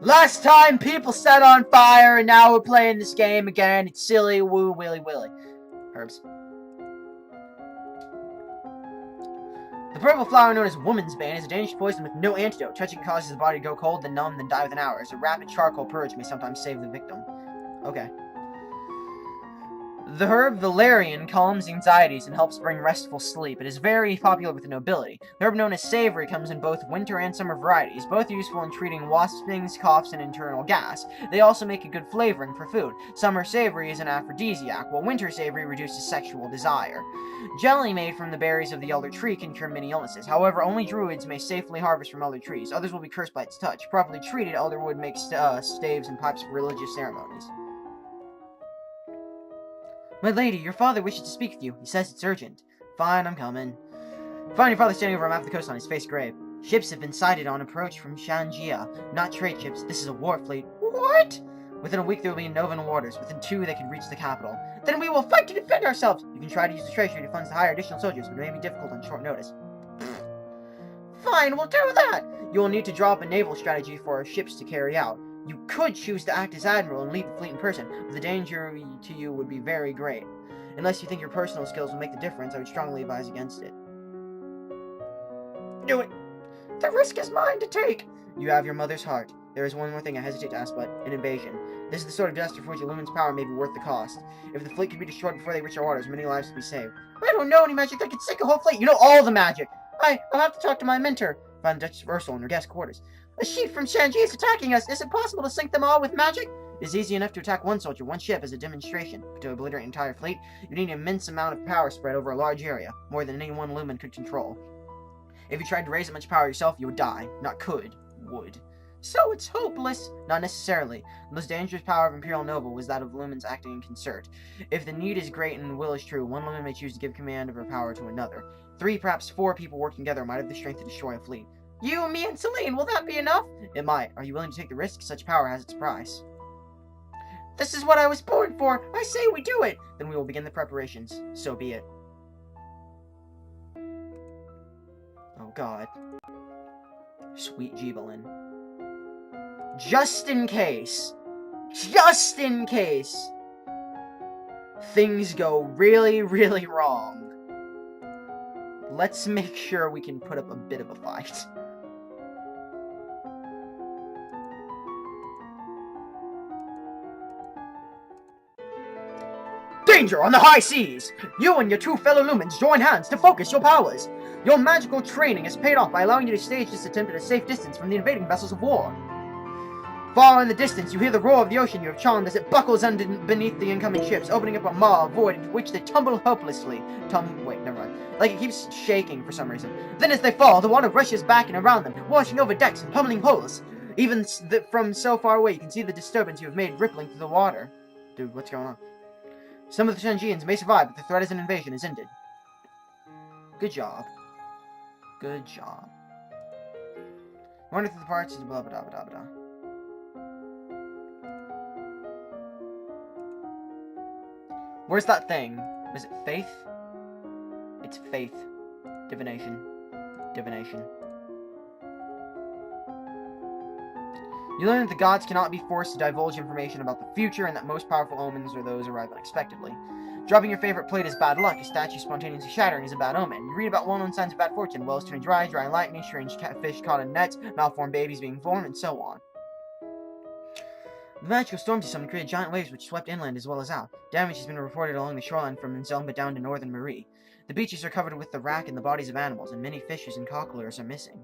Last time people set on fire, and now we're playing this game again. It's silly, woo, willy, willy. Herbs. The purple flower known as Woman's Bane is a dangerous poison with no antidote. Touching it causes the body to go cold, then numb, then die within hours. A rapid charcoal purge may sometimes save the victim. Okay. The herb Valerian calms anxieties and helps bring restful sleep. It is very popular with the nobility. The herb known as Savory comes in both winter and summer varieties. Both are useful in treating wasp stings, coughs, and internal gas. They also make a good flavoring for food. Summer Savory is an aphrodisiac, while winter Savory reduces sexual desire. Jelly made from the berries of the elder tree can cure many illnesses. However, only druids may safely harvest from elder trees. Others will be cursed by its touch. Properly treated, elderwood makes staves and pipes for religious ceremonies. My lady, your father wishes to speak with you. He says it's urgent. Fine, I'm coming. Find your father standing over a map of the coastline, his face grave. Ships have been sighted on approach from Shanjia. Not trade ships, this is a war fleet. What? Within a week there will be in Novan waters. Within 2 they can reach the capital. Then we will fight to defend ourselves! You can try to use the treasury to fund to hire additional soldiers, but it may be difficult on short notice. Fine, we'll do that! You will need to draw up a naval strategy for our ships to carry out. You could choose to act as admiral and lead the fleet in person, but the danger to you would be very great. Unless you think your personal skills will make the difference, I would strongly advise against it. Do it! The risk is mine to take! You have your mother's heart. There is one more thing I hesitate to ask, but an invasion. This is the sort of disaster for which a lumen's power may be worth the cost. If the fleet could be destroyed before they reach our waters, many lives would be saved. I don't know any magic that could sink a whole fleet. You know all the magic! I'll have to talk to my mentor. Find the Duchess of Ursula in her guest quarters. A sheep from Shanji is attacking us. Is it possible to sink them all with magic? It is easy enough to attack one soldier, one ship, as a demonstration. But to obliterate an entire fleet, you need an immense amount of power spread over a large area, more than any one lumen could control. If you tried to raise that much power yourself, you would die. Not could, would. So it's hopeless? Not necessarily. The most dangerous power of Imperial Nova was that of lumens acting in concert. If the need is great and the will is true, one lumen may choose to give command of her power to another. 3, perhaps 4 people working together might have the strength to destroy a fleet. You, me, and Celine, will that be enough? It might. Are you willing to take the risk? Such power has its price. This is what I was born for! I say we do it! Then we will begin the preparations. So be it. Oh god. Sweet Gibelin. Just in case, things go really, really wrong, let's make sure we can put up a bit of a fight. Danger on the high seas! You and your 2 fellow lumens join hands to focus your powers. Your magical training has paid off by allowing you to stage this attempt at a safe distance from the invading vessels of war. Far in the distance, you hear the roar of the ocean you have charmed as it buckles beneath the incoming ships, opening up a maw of void into which they tumble hopelessly. Wait, never mind. Like it keeps shaking for some reason. Then as they fall, the water rushes back and around them, washing over decks and pummeling hulls. Even from so far away, you can see the disturbance you have made rippling through the water. Dude, what's going on? Some of the Shanjians may survive, but the threat as an invasion is ended. Good job. Good job. Wander through the parts, blah blah blah blah blah. Where's that thing? Was it faith? It's faith. Divination. Divination. You learn that the gods cannot be forced to divulge information about the future, and that most powerful omens are those arrive unexpectedly. Dropping your favorite plate is bad luck. A statue spontaneously shattering is a bad omen. You read about well-known signs of bad fortune: wells turning dry, dry lightning, strange fish caught in nets, malformed babies being born, and so on. The magical storm system created giant waves which swept inland as well as out. Damage has been reported along the shoreline from Nzomba down to northern Marie. The beaches are covered with the wrack and the bodies of animals, and many fishes and cocklers are missing.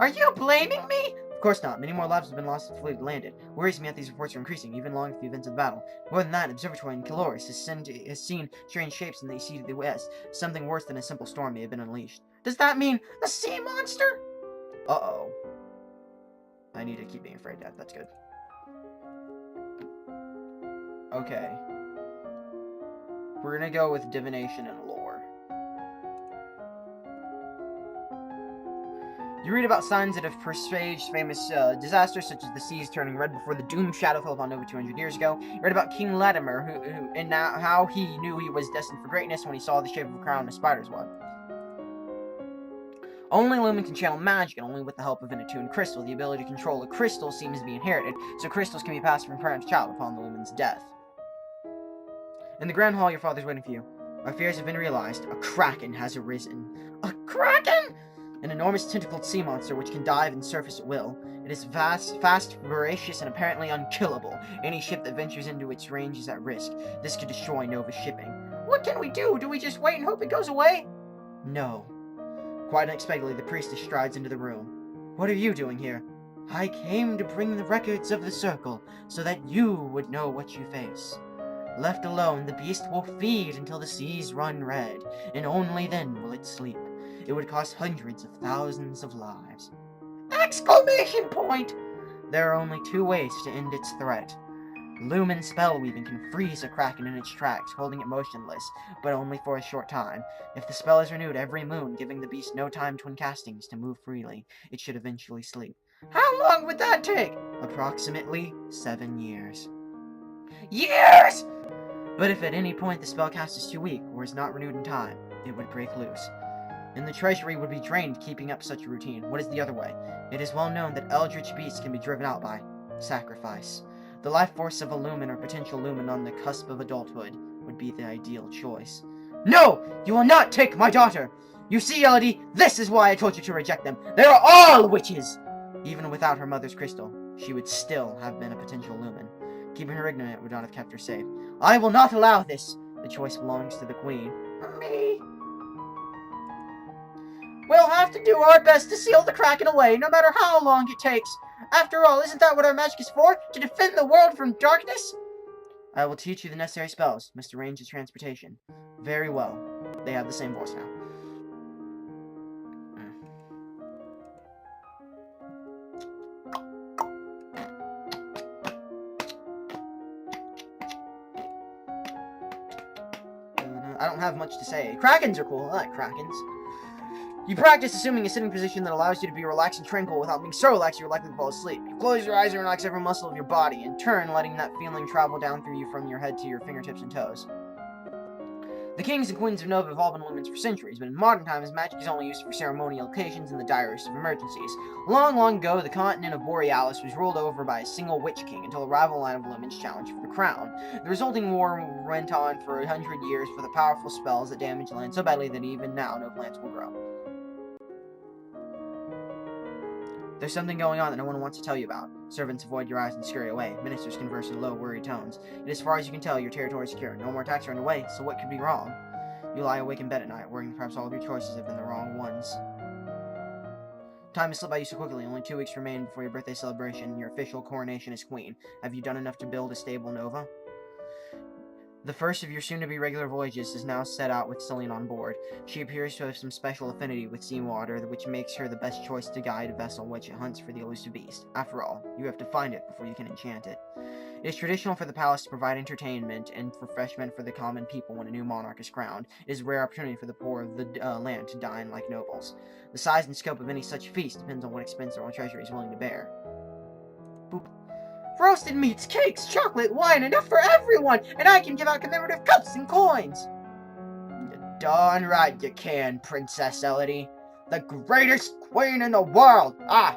Are you blaming me? Of course not. Many more lives have been lost since the fleet had landed. Worries me that these reports are increasing, even along with the events of the battle. More than that, Observatory in Caloris has seen strange shapes in the sea to the west. Something worse than a simple storm may have been unleashed. Does that mean a sea monster? Uh-oh. I need to keep being afraid, Dad. That's good. Okay. We're gonna go with divination and lore. You read about signs that have presaged famous disasters, such as the seas turning red before the doomed shadow fell upon Nova 200 years ago. You read about King Latimer, and how he knew he was destined for greatness when he saw the shape of a crown and a spider's web. Only Lumen can channel magic, and only with the help of an attuned crystal. The ability to control a crystal seems to be inherited, so crystals can be passed from parent to child upon the Lumen's death. In the Grand Hall, your father's waiting for you. Our fears have been realized. A kraken has arisen. A kraken?! An enormous tentacled sea monster which can dive and surface at will. It is fast, voracious, and apparently unkillable. Any ship that ventures into its range is at risk. This could destroy Nova's shipping. What can we do? Do we just wait and hope it goes away? No. Quite unexpectedly, the priestess strides into the room. What are you doing here? I came to bring the records of the circle, so that you would know what you face. Left alone, the beast will feed until the seas run red, and only then will it sleep. It would cost hundreds of thousands of lives. Exclamation point! There are only 2 ways to end its threat. Lumen spellweaving can freeze a kraken in its tracks, holding it motionless, but only for a short time. If the spell is renewed every moon, giving the beast no time between castings to move freely, it should eventually sleep. How long would that take? Approximately 7 years. Years! But if at any point the spellcast is too weak, or is not renewed in time, it would break loose. And the treasury would be drained keeping up such a routine. What is the other way? It is well known that eldritch beasts can be driven out by sacrifice. The life force of a lumen or potential lumen on the cusp of adulthood would be the ideal choice. No! You will not take my daughter! You see, Elodie, this is why I told you to reject them. They are all witches! Even without her mother's crystal, she would still have been a potential lumen. Keeping her ignorant would not have kept her safe. I will not allow this! The choice belongs to the queen. Me? We'll have to do our best to seal the kraken away, no matter how long it takes. After all, isn't that what our magic is for? To defend the world from darkness? I will teach you the necessary spells. Must arrange the transportation. Very well. They have the same voice now. I don't have much to say. Krakens are cool. I like krakens. You practice assuming a sitting position that allows you to be relaxed and tranquil without being so relaxed you're likely to fall asleep. You close your eyes and relax every muscle of your body, in turn letting that feeling travel down through you from your head to your fingertips and toes. The kings and queens of Nova have all been lumens for centuries, but in modern times, magic is only used for ceremonial occasions and the direst of emergencies. Long, long ago, the continent of Borealis was ruled over by a single witch king until a rival line of lumens challenged for the crown. The resulting war went on for 100 years for the powerful spells that damaged land so badly that even now no plants will grow. There's something going on that no one wants to tell you about. Servants avoid your eyes and scurry away. Ministers converse in low, worried tones. And as far as you can tell, your territory is secure. No more attacks are underway, so what could be wrong? You lie awake in bed at night, worrying perhaps all of your choices have been the wrong ones. Time has slipped by you so quickly. Only 2 weeks remain before your birthday celebration and your official coronation as queen. Have you done enough to build a stable Nova? The first of your soon-to-be regular voyages is now set out with Celine on board. She appears to have some special affinity with seawater, which makes her the best choice to guide a vessel which hunts for the elusive beast. After all, you have to find it before you can enchant it. It is traditional for the palace to provide entertainment and refreshment for the common people when a new monarch is crowned. It is a rare opportunity for the poor of the land to dine like nobles. The size and scope of any such feast depends on what expense the royal treasury is willing to bear. Boop. Roasted meats, cakes, chocolate, wine, enough for everyone, and I can give out commemorative cups and coins. Darn right you can, Princess Elodie. The greatest queen in the world! Ah!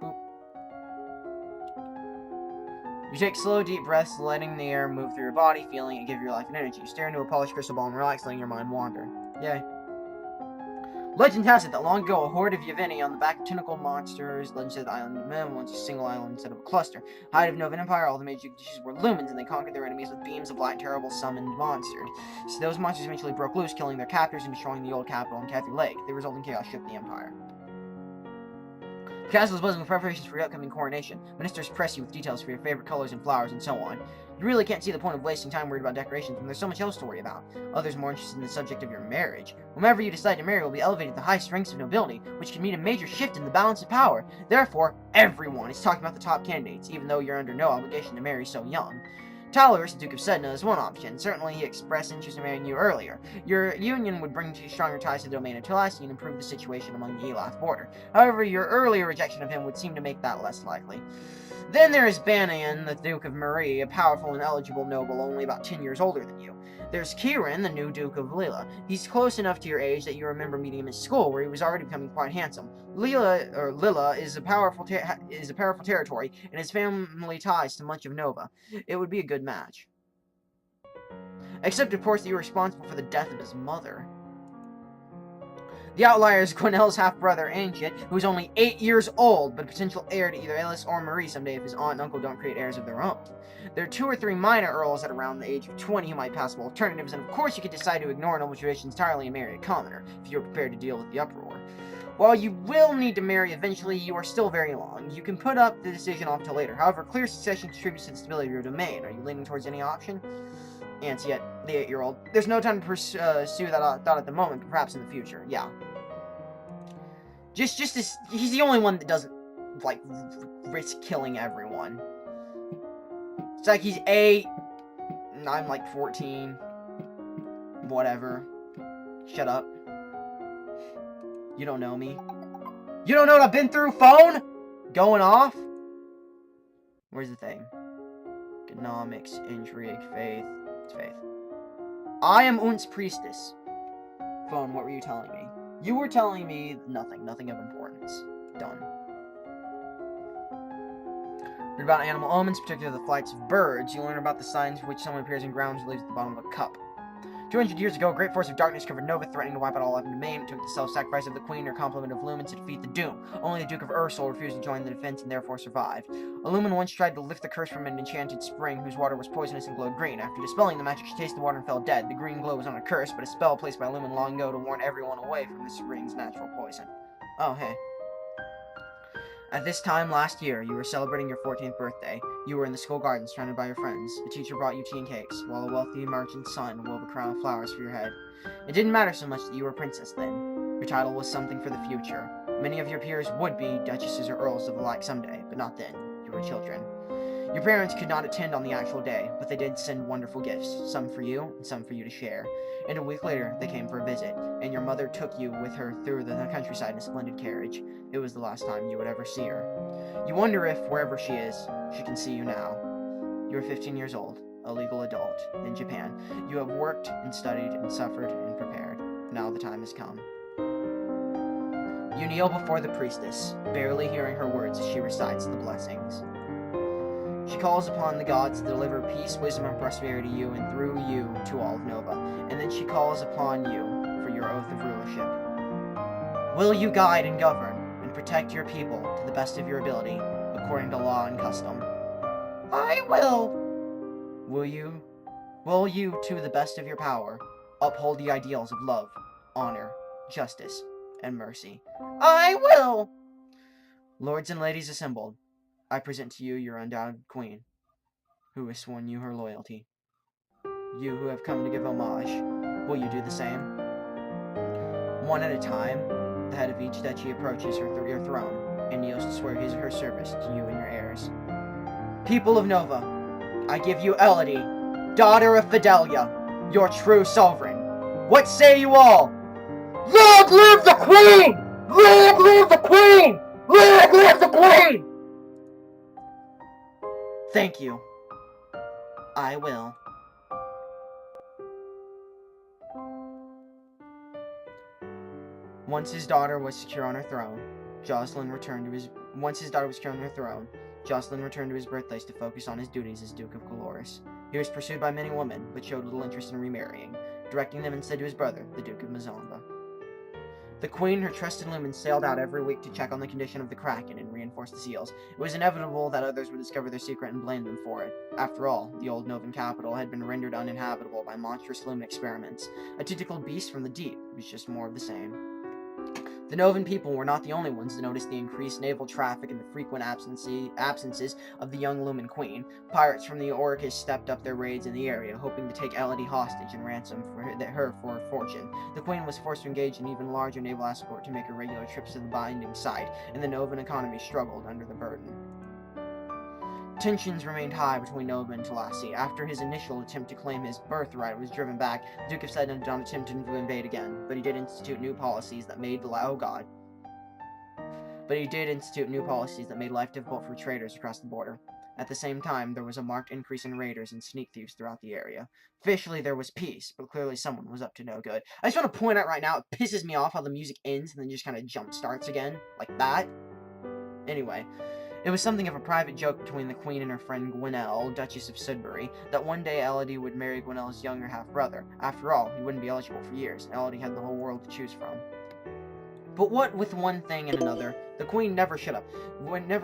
Boop. You take slow, deep breaths, letting the air move through your body, feeling it give your life and energy. You stare into a polished crystal ball and relax, letting your mind wander. Yay. Legend has it that long ago, a horde of Yavini on the back of tentacled monsters, legend said the island of men, once a single island instead of a cluster. Height of Novan Empire, all the major dishes were lumens, and they conquered their enemies with beams of light and terrible summoned monsters. So those monsters eventually broke loose, killing their captors and destroying the old capital in Cathay Lake. The resulting chaos shook the Empire. The castle is buzzing with preparations for your upcoming coronation. Ministers press you with details for your favorite colors and flowers and so on. You really can't see the point of wasting time worried about decorations when there's so much else to worry about. Others more interested in the subject of your marriage. Whomever you decide to marry will be elevated to the highest ranks of nobility, which can mean a major shift in the balance of power. Therefore, everyone is talking about the top candidates, even though you're under no obligation to marry so young. Talorus, the Duke of Sedna, is one option. Certainly, he expressed interest in marrying you earlier. Your union would bring you stronger ties to the domain of Telasi and improve the situation among the Elath border. However, your earlier rejection of him would seem to make that less likely. Then there is Banayan, the Duke of Marie, a powerful and eligible noble only about 10 years older than you. There's Kieran, the new Duke of Lila. He's close enough to your age that you remember meeting him at school, where he was already becoming quite handsome. Lila is a powerful territory, and his family ties to much of Nova. It would be a good match. Except, of course, that you were responsible for the death of his mother. The outlier is Gwenelle's half-brother, Ancient, who's only 8 years old, but a potential heir to either Alice or Marie someday if his aunt and uncle don't create heirs of their own. There are 2 or 3 minor earls at around the age of 20 who might pass as alternatives, and of course you could decide to ignore noble traditions entirely and marry a commoner, if you're prepared to deal with the uproar. While you will need to marry eventually, you are still very long. You can put up the decision off till later. However, clear succession contributes to the stability of your domain. Are you leaning towards any option? Ants yet, the 8-year-old. There's no time to pursue that thought at the moment, but perhaps in the future. Yeah. Just this, he's the only one that doesn't, like, risk killing everyone. It's like he's 8, and I'm like 14. Whatever. Shut up. You don't know me. You don't know what I've been through, phone? Going off? Where's the thing? Economics, intrigue, faith. It's faith. I am Un's priestess. Phone, what were you telling me? You were telling me nothing of importance. Done. Read about animal omens, particularly the flights of birds. You learn about the signs for which someone appears in grounds or leaves at the bottom of a cup. 200 years ago, a great force of darkness covered Nova, threatening to wipe out all life in domain. It took the self-sacrifice of the Queen or complement of Lumen to defeat the Doom. Only the Duke of Ursel refused to join the defense and therefore survived. A Lumen once tried to lift the curse from an enchanted spring whose water was poisonous and glowed green. After dispelling the magic, she tasted the water and fell dead. The green glow was not a curse, but a spell placed by a Lumen long ago to warn everyone away from the spring's natural poison. Oh, hey. At this time last year, you were celebrating your 14th birthday. You were in the school garden, surrounded by your friends. The teacher brought you tea and cakes, while a wealthy merchant's son wove a crown of flowers for your head. It didn't matter so much that you were a princess then. Your title was something for the future. Many of your peers would be duchesses or earls of the like someday, but not then. You were children. Your parents could not attend on the actual day, but they did send wonderful gifts, some for you, and some for you to share. And a week later, they came for a visit, and your mother took you with her through the countryside in a splendid carriage. It was the last time you would ever see her. You wonder if, wherever she is, she can see you now. You are 15 years old, a legal adult, in Japan. You have worked and studied and suffered and prepared. Now the time has come. You kneel before the priestess, barely hearing her words as she recites the blessings. She calls upon the gods to deliver peace, wisdom, and prosperity to you and through you to all of Nova. And then she calls upon you for your oath of rulership. Will you guide and govern and protect your people to the best of your ability, according to law and custom? I will. Will you, to the best of your power, uphold the ideals of love, honor, justice, and mercy? I will. Lords and ladies assembled, I present to you your undoubted queen, who has sworn you her loyalty. You who have come to give homage, will you do the same? One at a time, the head of each duchy approaches your throne and kneels to swear his or her service to you and your heirs. People of Nova, I give you Elodie, daughter of Fidelia, your true sovereign. What say you all? Long live the Queen! Long live the Queen! Long live the Queen! Thank you. I will. Once his daughter was secure on her throne, Jocelyn returned to his birthplace to focus on his duties as Duke of Coloris. He was pursued by many women, but showed little interest in remarrying, directing them instead to his brother, the Duke of Mazomba. The Queen and her trusted Lumen sailed out every week to check on the condition of the kraken and reinforce the seals. It was inevitable that others would discover their secret and blame them for it. After all, the old Novan capital had been rendered uninhabitable by monstrous Lumen experiments. A tentacle beast from the deep was just more of the same. The Novan people were not the only ones to notice the increased naval traffic and the frequent absences of the young Lumen Queen. Pirates from the Orcus stepped up their raids in the area, hoping to take Elodie hostage and ransom her for her fortune. The Queen was forced to engage in even larger naval escort to make her regular trips to the binding site, and the Novan economy struggled under the burden. Tensions remained high between Nova and Talassi. After his initial attempt to claim his birthright was driven back, the Duke of Sedna did not attempt to invade again, but he did institute new policies that made life difficult for traders across the border. At the same time, there was a marked increase in raiders and sneak thieves throughout the area. Officially, there was peace, but clearly someone was up to no good. I just want to point out right now, it pisses me off how the music ends and then just kind of jump starts again, like that. Anyway, it was something of a private joke between the Queen and her friend Gwenelle, Duchess of Sudbury, that one day Elodie would marry Gwenelle's younger half-brother. After all, he wouldn't be eligible for years, and Elodie had the whole world to choose from. But what with one thing and another, the Queen never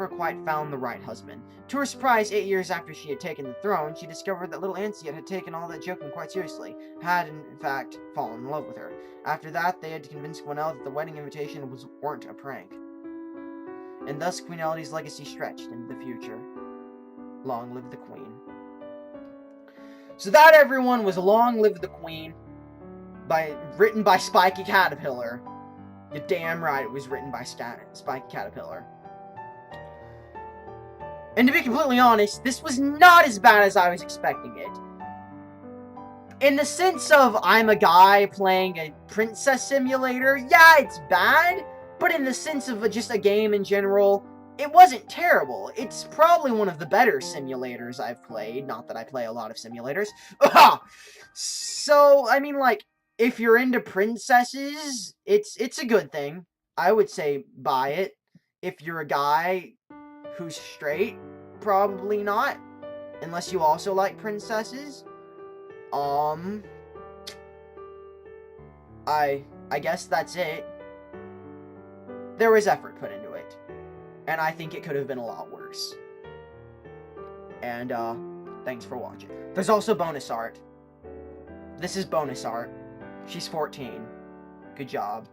quite found the right husband. To her surprise, 8 years after she had taken the throne, she discovered that little Anciette had taken all that joking quite seriously, had, in fact, fallen in love with her. After that, they had to convince Gwenelle that the wedding invitation weren't a prank. And thus Queen Elodie's legacy stretched into the future. Long live the Queen. So that, everyone, was Long Live the Queen, written by Spiky Caterpillar. You're damn right it was written by Spiky Caterpillar. And to be completely honest, this was not as bad as I was expecting it. In the sense of, I'm a guy playing a princess simulator, yeah, it's bad. But in the sense of just a game in general, it wasn't terrible. It's probably one of the better simulators I've played. Not that I play a lot of simulators. So, I mean, like, if you're into princesses, it's a good thing. I would say buy it. If you're a guy who's straight, probably not. Unless you also like princesses. I guess that's it. There was effort put into it. And I think it could have been a lot worse. And, thanks for watching. There's also bonus art. This is bonus art. She's 14. Good job.